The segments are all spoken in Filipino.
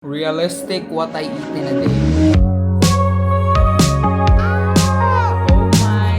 Realistic what I eat in a day. Oh my.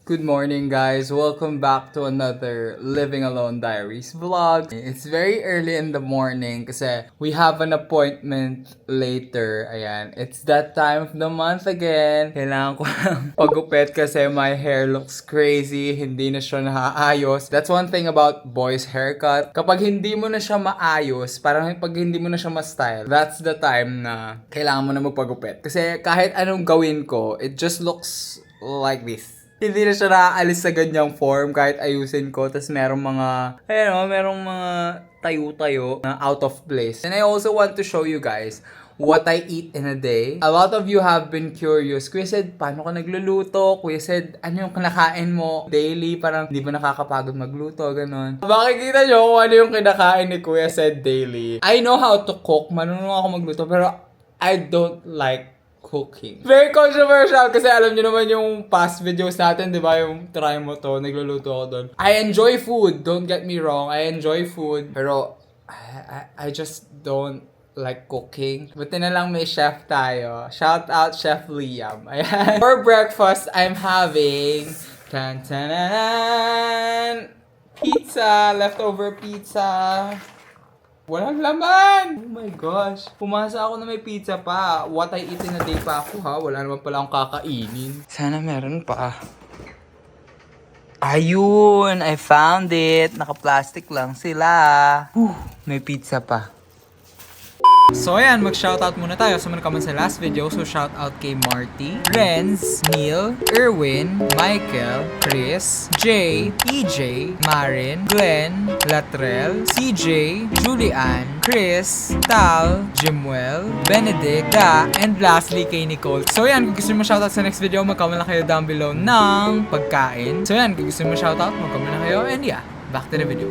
Good morning, guys. Welcome back to another Living Alone Diaries vlog. It's very early in the morning kasi we have an appointment later. Ayan, it's that time of the month again. Kailangan ko lang pagupit kasi my hair looks crazy. Hindi na siya naaayos. That's one thing about boys' haircut. Kapag hindi mo na siya maayos, parang pag hindi mo na siya ma-style, that's the time na kailangan mo na magpagupit. Kasi kahit anong gawin ko, it just looks like this. Hindi na siya naaalis sa ganyang form kahit ayusin ko. Tapos merong mga tayo-tayo na out of place. And I also want to show you guys what I eat in a day. A lot of you have been curious. Kuya said, paano ka nagluluto? Kuya said, ano yung kinakain mo daily? Parang hindi ba nakakapagod magluto? Ganon. Makikita nyo kung ano yung kinakain ni Kuya said daily. I know how to cook. Marunong ako magluto. Pero I don't like cooking. Very controversial kasi alam niyo naman yung past videos natin, di ba? Yung try mo to, nagluluto ako doon. I enjoy food, don't get me wrong. I enjoy food, pero I just don't like cooking. Buti na lang may chef tayo. Shout out Chef Liam. Ayan. For breakfast, I'm having pizza, leftover pizza. Walang laman! Oh my gosh. Pumasa ako na may pizza pa. What I eat in a day pa ako ha. Wala naman pala akong kakainin. Sana meron pa. Ayun! I found it. Naka-plastic lang sila. May pizza pa. So ayan, mag-shoutout muna tayo sa mga naman sa last video. So shoutout kay Marty, Renz, Neil, Erwin, Michael, Chris, Jay, EJ, Marin, Glenn, Latrell, CJ, Julian, Chris, Tal, Jimwell, Benedict, Da, and lastly kay Nicole. So ayan, kung gusto mo shoutout sa next video, mag-comment lang kayo down below ng pagkain. So ayan, kung gusto mo shoutout, mag-comment lang kayo. And yeah, back to the video.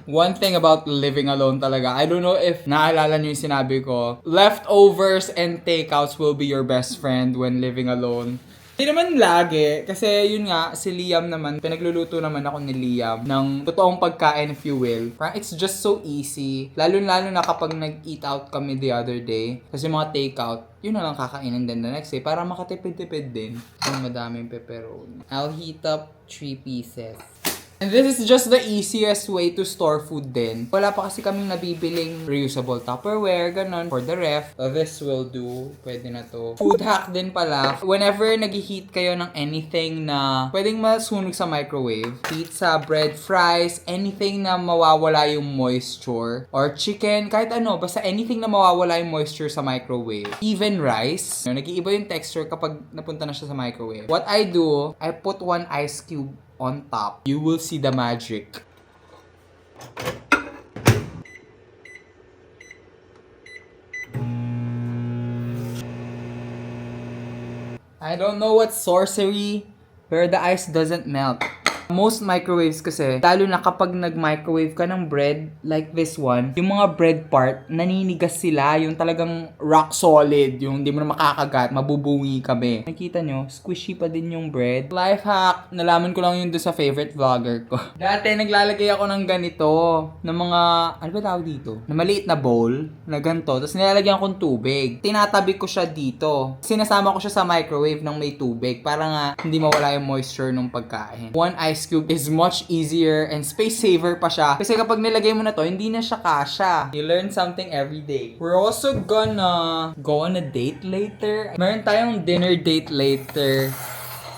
One thing about living alone talaga, I don't know if naalala niyo yung sinabi ko, leftovers and takeouts will be your best friend when living alone. Hindi naman lagi, kasi yun nga, si Liam naman, pinagluluto naman ako ni Liam ng totoong pagkain if you will. Parang it's just so easy. Lalo na kapag nag-eat out kami the other day, kasi mga takeout, yun na lang kakainin din the next day para makatipid-tipid din. Yung madaming pepperoni. I'll heat up 3 pieces. And this is just the easiest way to store food din. Wala pa kasi kaming nabibiling reusable Tupperware, ganon, for the ref. This will do. Pwede na to. Food hack din pala. Whenever nag-heat kayo ng anything na pwedeng masunog sa microwave, pizza, bread, fries, anything na mawawala yung moisture, or chicken, kahit ano, basta anything na mawawala yung moisture sa microwave. Even rice, nag-iiba yung texture kapag napunta na siya sa microwave. What I do, I put 1 ice cube on top. You will see the magic. I don't know what sorcery, but the ice doesn't melt. Most microwaves kasi, lalo na kapag nag-microwave ka ng bread, like this one, yung mga bread part, naninigas sila, yung talagang rock solid, yung hindi mo na makakagat, mabubungi kami. Nakita nyo, squishy pa din yung bread. Life hack, nalaman ko lang yun doon sa favorite vlogger ko. Dati, naglalagay ako ng ganito, ng mga, ano ba tawag dito? Na maliit na bowl, na ganito, tapos nilalagyan ko ng tubig. Tinatabi ko siya dito. Sinasama ko siya sa microwave ng may tubig, para nga, hindi mawala yung moisture ng pagkain. 1 ice cube is much easier and space saver pa siya. Kasi kapag nilagay mo na to, hindi na siya kasha. You learn something every day. We're also gonna go on a date later. Meron tayong dinner date later.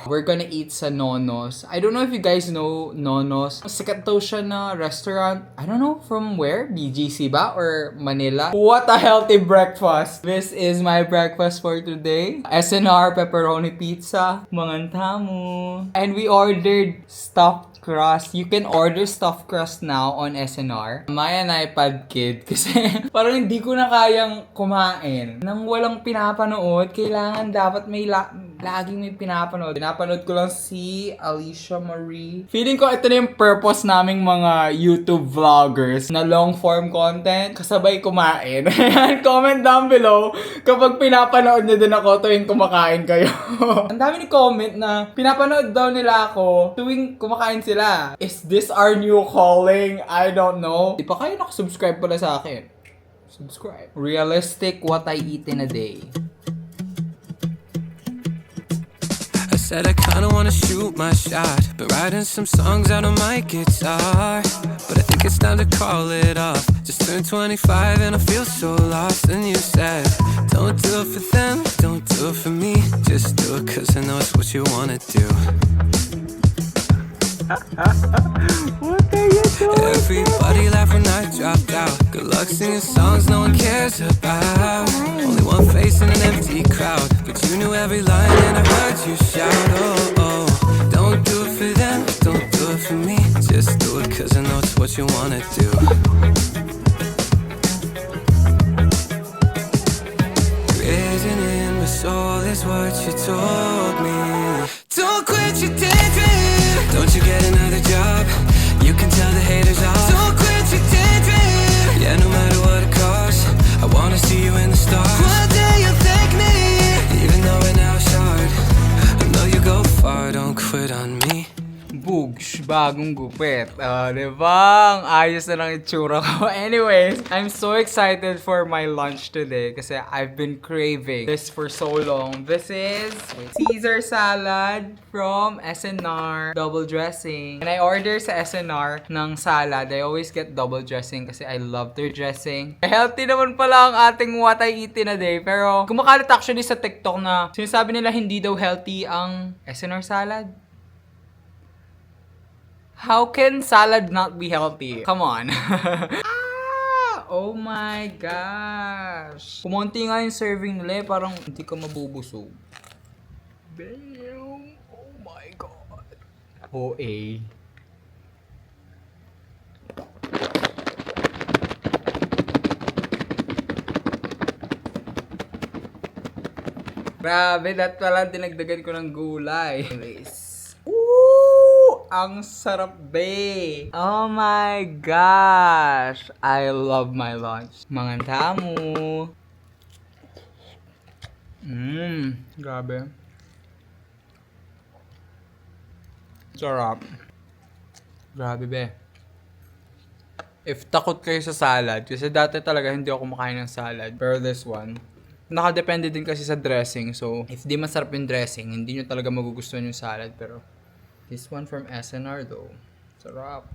We're gonna eat sa Nonos. I don't know if you guys know Nonos. Sikat daw siya na restaurant. I don't know from where? BGC ba? Or Manila? What a healthy breakfast! This is my breakfast for today. SNR pepperoni pizza. Mangantamu. And we ordered stuffed crust. You can order stuffed crust now on SNR. May an iPad kid kasi parang hindi ko na kayang kumain. Nang walang pinapanood, kailangan dapat may laging may pinapanood. Pinapanood ko lang si Alicia Marie. Feeling ko ito na yung purpose naming mga YouTube vloggers na long form content. Kasabay kumain. Comment down below kapag pinapanood nyo din ako tuwing kumakain kayo. Ang dami ni comment na pinapanood daw nila ako tuwing kumakain sila. Is this our new calling? I don't know. Di pa kayo nakasubscribe pala sa akin. Subscribe. Realistic what I eat in a day. Said I kinda wanna shoot my shot, been writing some songs out on my guitar, but I think it's time to call it off. Just turned 25 and I feel so lost. And you said, don't do it for them, don't do it for me, just do it cause I know it's what you wanna do. What are you doing? Everybody laughed when I dropped out. Good luck singing songs no one cares about. Only one face in an empty crowd, but you knew every line and I heard you shout. Oh, oh, don't do it for them, don't do it for me, just do it cause I know it's what you wanna do. Written in my soul is what you told me. Don't quit your daydream. Don't you get another job? You can tell the haters off. Don't quit your daydream. Yeah, no matter what it costs, I wanna see you in the stars. One day you'll thank me, even though right now it's hard. I know you go far, don't quit on me. Boogs, bagong gupit. Diba? Ang ayos na lang itsura ko. Anyways, I'm so excited for my lunch today kasi I've been craving this for so long. This is Caesar salad from SNR, double dressing. And I order sa SNR ng salad. I always get double dressing kasi I love their dressing. Healthy naman pala ang ating what I eat in a day. Pero kumakalat actually sa TikTok na sinasabi nila hindi daw healthy ang SNR salad. How can salad not be healthy? Come on. Oh my gosh. Kumonti nga yung serving nila parang hindi ka mabubusog. Damn. Oh my God. OA. Grabe, that pala dinagdagan ko ng gulay. Anyways. Ang sarap, bae. Oh my gosh. I love my lunch. Mangantamu. Grabe. Sarap. Grabe, be. If takot kayo sa salad, kasi dati talaga hindi ako kumakain ng salad. Pero this one, nakadepende din kasi sa dressing. So, if di masarap yung dressing, hindi nyo talaga magugustuhan yung salad. Pero, this one from SNR though. Sarap.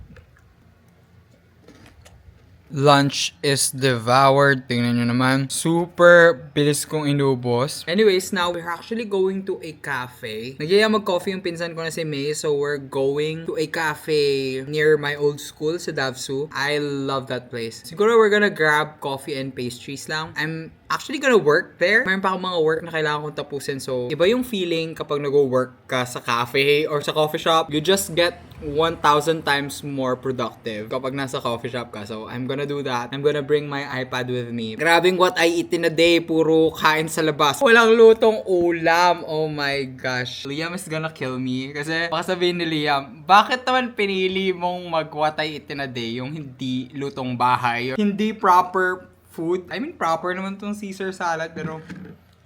Lunch is devoured. Tingnan nyo naman. Super bilis kong inubos. Anyways, now we're actually going to a cafe. Nagyaya mag-coffee yung pinsan ko na si May. So we're going to a cafe near my old school sa Davsu. I love that place. Siguro we're gonna grab coffee and pastries lang. I'm actually gonna work there. Mayroon pa akong mga work na kailangan kong tapusin. So, iba yung feeling kapag nag-work ka sa cafe or sa coffee shop. You just get 1,000 times more productive kapag nasa coffee shop ka. So, I'm gonna do that. I'm gonna bring my iPad with me. Grabing what I eat in a day. Puro kain sa labas. Walang lutong ulam. Oh my gosh. Liam is gonna kill me. Kasi baka sabihin ni Liam, bakit naman pinili mong mag what I eat in a day? Yung hindi lutong bahay. Yung hindi proper food. I mean, proper naman tong Caesar salad. Pero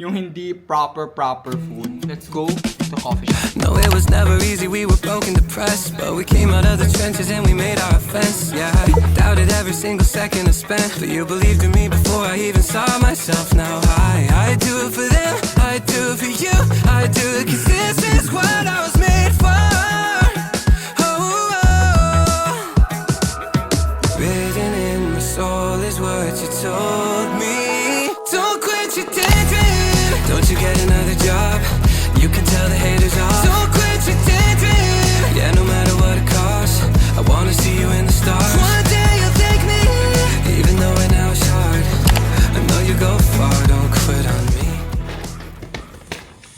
yung hindi proper food. Let's go to coffee shop. No, it was never easy, we were broken, depressed, but we came out of the trenches and we made our offense. Yeah, I doubted every single second I spent, but you believed in me before I even saw myself. Now I do it for them, I do it for you, I do it cause this is what I was made for. Oh, oh. Written in my soul is what you told me. Don't quit your daydream. Don't you get another job? You can tell the haters off. Don't quit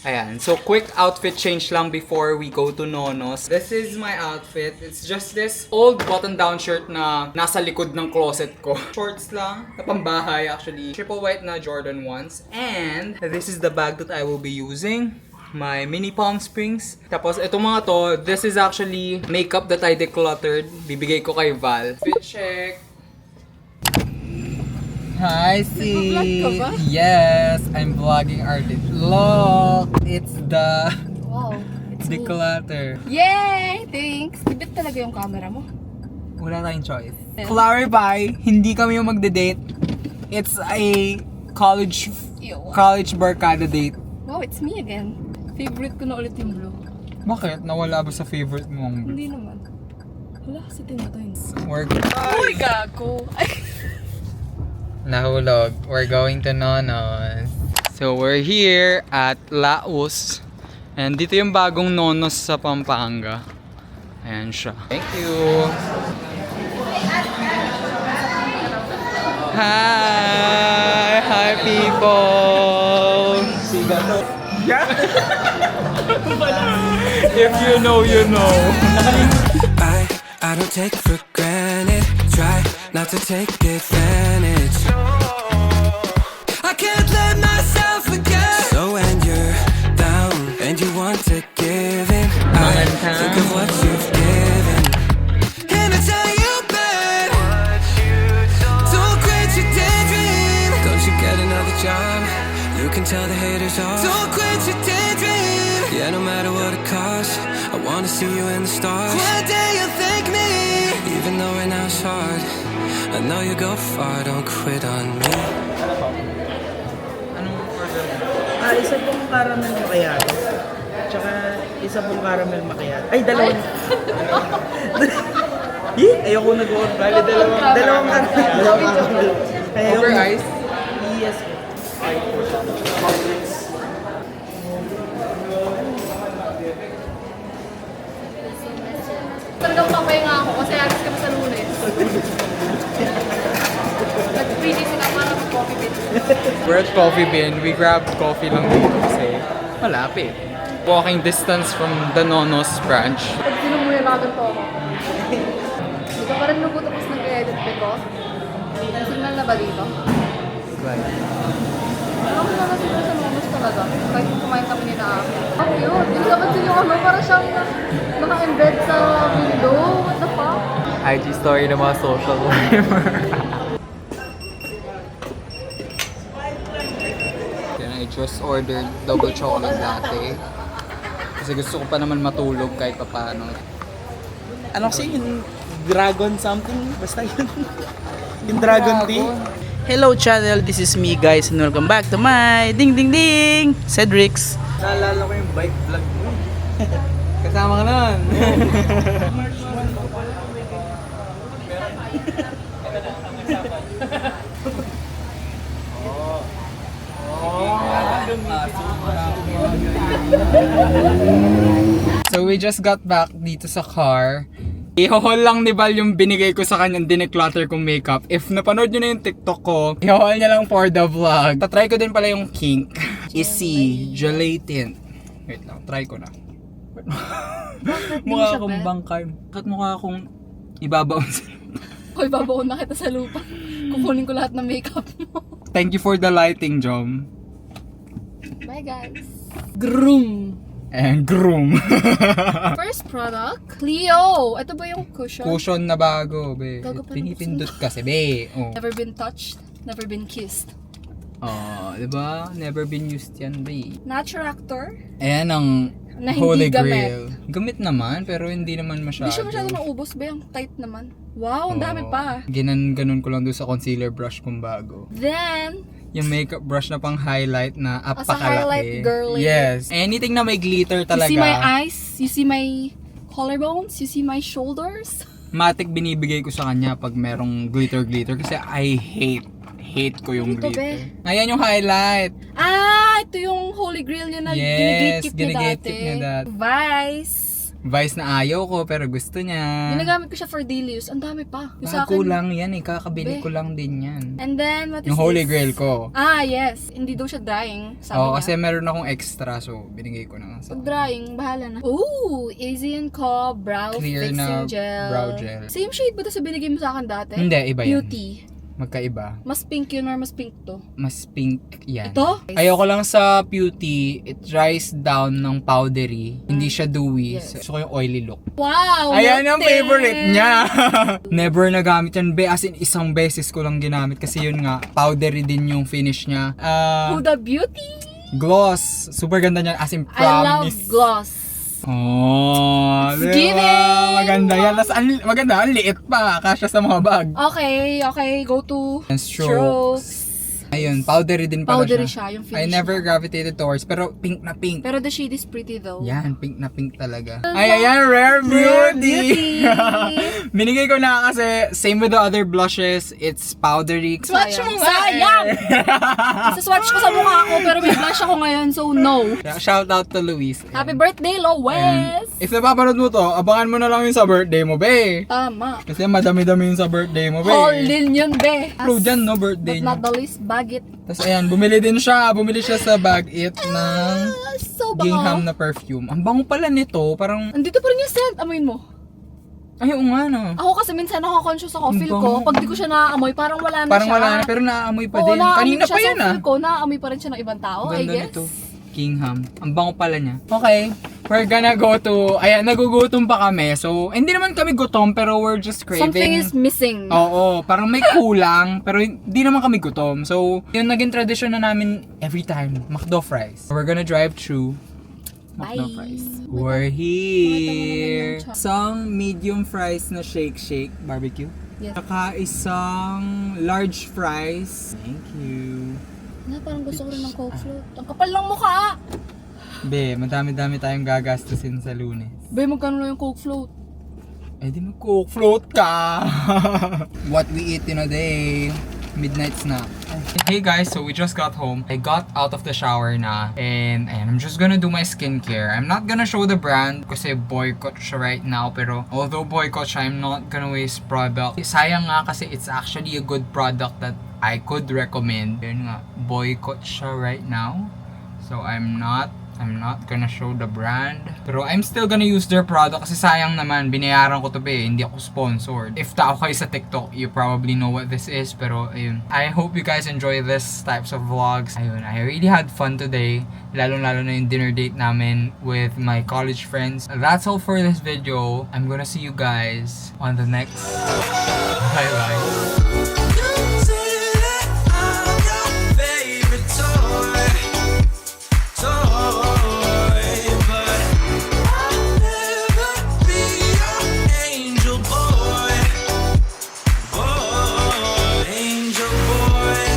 Ayan. So, quick outfit change lang before we go to Nonos. This is my outfit. It's just this old button-down shirt na nasa likod ng closet ko. Shorts lang. Na pambahay, actually. Triple white na Jordan 1s. And this is the bag that I will be using. My mini Palm Springs. Tapos, itong mga to, this is actually makeup that I decluttered. Bibigay ko kay Val. Fit check. Hi, C. Nag-vlog ka ba? Yes, I'm vlogging artist. Look, it's the Wow, it's me. declutter. Yay! Thanks! Ibit talaga yung camera mo. Wala tayong choice. Clarify, hindi kami yung magde-date. It's a college Ew. barkada date. Wow, it's me again. Favorite ko na ulit yung blue. Bakit? Nawala ba sa favorite mong? Hindi naman. Wala kasi tinatayin. Work. Uy, gago! Ay! Nahulog. We're going to Nonos. So we're here at Laos. And dito yung bagong Nonos sa Pampanga. Ayan siya. Thank you. Hi! Hi people! Yeah? If you know, you know. I don't take for granted. Try not to take advantage. I can't let myself forget. So when you're down and you want to give in, I think of what you've given. And I tell you back, don't quit your daydream. Don't you get another job? You can tell the haters off. Don't quit your daydream. Yeah, no matter what it costs, I wanna see you in the stars. One day you'll thank me, even though right now it's hard. I know you go far, don't quit on me. Isa pong caramel macchiato. Tsaka isa pong caramel macchiato. Ay, dalawa. Ayoko nag-order. Bale, dalawang caramel. Over ice? Yes. Talagang papahinga ako kasi alis kami sa Lunes. Nag-freezing na para mag-coffee bit. We're at Coffee Bean. We grabbed coffee lang dito kasi malapit. Walking distance from the Nonos branch. Pag sinumuya na agad po ako. Hindi ka pa rin nagutapos nag-edit ko. Signal na ba dito? Ano ko naman sila sa Lunes talaga. Kahit kumain kami ni na ako. Ang cute. Yung dapat yung ano, para siyang naka-embed sa window. What the fuck? IG story ng mga social climber. Then I just ordered double chocolate latte. Kasi gusto ko pa naman matulog kahit pa paano. Ano kasi yung dragon something? Basta yun. Yung dragon tea. Hello channel, this is me guys and welcome back to my ding ding ding Cedric's. Naalala ko yung bike vlog mo. Kasama ka nun. So we just got back dito sa car. I-haul lang ni Val yung binigay ko sa kanyang dineclutter kong makeup. If napanood nyo na yung TikTok ko, i-haul niya lang for the vlog. Tatry ko din pala yung kink. Issy Gelatin. Wait lang, try ko na. Mukha akong bangkay. Kat mukha akong ibabaon sa lupa. Hoy, babaon na kita sa lupa. Kukunin ko lahat ng makeup mo. Thank you for the lighting, Jom. Bye guys. Groom. And groom. First product, Clio. Ito ba yung cushion? Cushion na bago, be. Gago pa Pinipindot kasi, be. Oh. Never been touched, never been kissed. Oh, diba? Never been used yan, be. Natural actor. Ayan ang Na hindi Holy gamit. Grail. Gamit naman, pero hindi naman masyado. Hindi siya masyado naubos ba? Yung tight naman. Wow, ang dami pa. Ganon ko lang doon sa concealer brush kong bago. Then, Yung makeup brush na pang highlight na as a apakalaki. highlight girly. Yes. Anything na may glitter talaga. You see my eyes? You see my collarbones? You see my shoulders? Matic binibigay ko sa kanya pag merong glitter kasi I hate ko yung Ano to, glitter. be? Ayan yung highlight. Ah, ito yung holy grail niya na Yes, ginigate-keep niya ginigate-keep niya dati. Vice. Vice na ayaw ko, pero gusto niya. Ginagamit ko siya for daily use. Ang dami pa. Yung sa Baka akin. kulang yan eh. Kakabili Be. ko lang din yan. And then, what is Yung Holy this? Grail ko. Ah, yes. Hindi daw siya drying. Sabi Oo, niya. kasi meron akong extra, so binigay ko na nga sa Pag drying, bahala na. Ooh, Asian Co. Brow clear Fixing na Gel. brow gel. Same shade ba ito sa binigay mo sa akin dati? Hindi, iba yan. Beauty. Magkaiba. Mas pink yun or mas pink to? Mas pink yan. Ito? Ayoko lang sa Beauty, it dries down ng powdery. Hindi siya dewy. Yes. Gusto ko yung oily look. Wow! Ayan ang Lotte! favorite niya. Never nagamit yan, be. As in, isang beses ko lang ginamit. Kasi yun nga, powdery din yung finish niya. Huda Beauty! Gloss. Super ganda niyan. As in, I love promise. gloss. Oh, It's diba? giving! Maganda yan. Tapos, maganda, ang liit pa. Kasya sa mga bag. Okay. Go to And strokes. Ayun, powdery din pala Powdery siya. siya, yung I finish never gravitated towards, pero pink na pink. Pero the shade is pretty though. Yan, pink na pink talaga. Ay, ayan, Rare Beauty! Binigay ko na kasi, same with the other blushes, it's powdery. Swatch mo nga Sayang! eh. Isa-swatch ko sa mukha ko pero may blush ako ngayon so no. Shout out to Luis. Happy birthday, Lois! If napapanood mo to, abangan mo na lang yun sa birthday mo, be. Tama. Kasi madami-dami yun sa birthday mo, be. Holdin yun, be. Upload dyan, no, birthday But niya. not the least, bagit. Tapos ayan, bumili din siya. Bumili siya sa Bag-It ng So Gingham bango. na perfume. Ang bango pala nito, parang, Andito pa rin yung scent. Amoyin mo. ay, oo nga no. Ako kasi minsan nakaka-conscious ako. Feel Ang ko, bango. pag di ko siya naaamoy, parang wala na Parang siya. wala na, pero naaamoy pa Oo, din. naaamoy Kanina ko siya pa yan sa ah. feel ko, naaamoy pa rin siya ng ibang tao, I Ganda guess. nito. Gingham. Ang bango pala niya. Okay, we're gonna go to, ayan, nagugutom pa kami. So, hindi naman kami gutom, pero we're just craving. Something is missing. Oo, parang may kulang, pero hindi naman kami gutom. So, yun naging tradition na namin every time, McDo fries. We're gonna drive through McDo Bye. fries. We're here. Isang medium fries na shake barbecue. Yes. Saka isang large fries. Thank you. Na, parang gusto ko rin ng Coke float. Ang kapal ng mukha! Be, madami-dami tayong gagastusin sa Lunes. Be, magkano lang yung Coke float? Eh di mag-coke float ka! What we eat in a day. Midnight snack. Hey guys, so we just got home. I got out of the shower na and I'm just gonna do my skincare. I'm not gonna show the brand kasi boycott siya right now, pero although boycott siya, I'm not gonna waste product. Sayang nga kasi it's actually a good product that I could recommend. Yun nga, boycott siya right now. So I'm not gonna show the brand. Pero I'm still gonna use their product kasi sayang naman, binayaran ko to be, hindi ako sponsored. If tao kayo sa TikTok, you probably know what this is. Pero ayun, I hope you guys enjoy this types of vlogs. Ayun, I really had fun today. Lalo-lalo na yung dinner date namin with my college friends. That's all for this video. I'm gonna see you guys on the next. Bye-bye.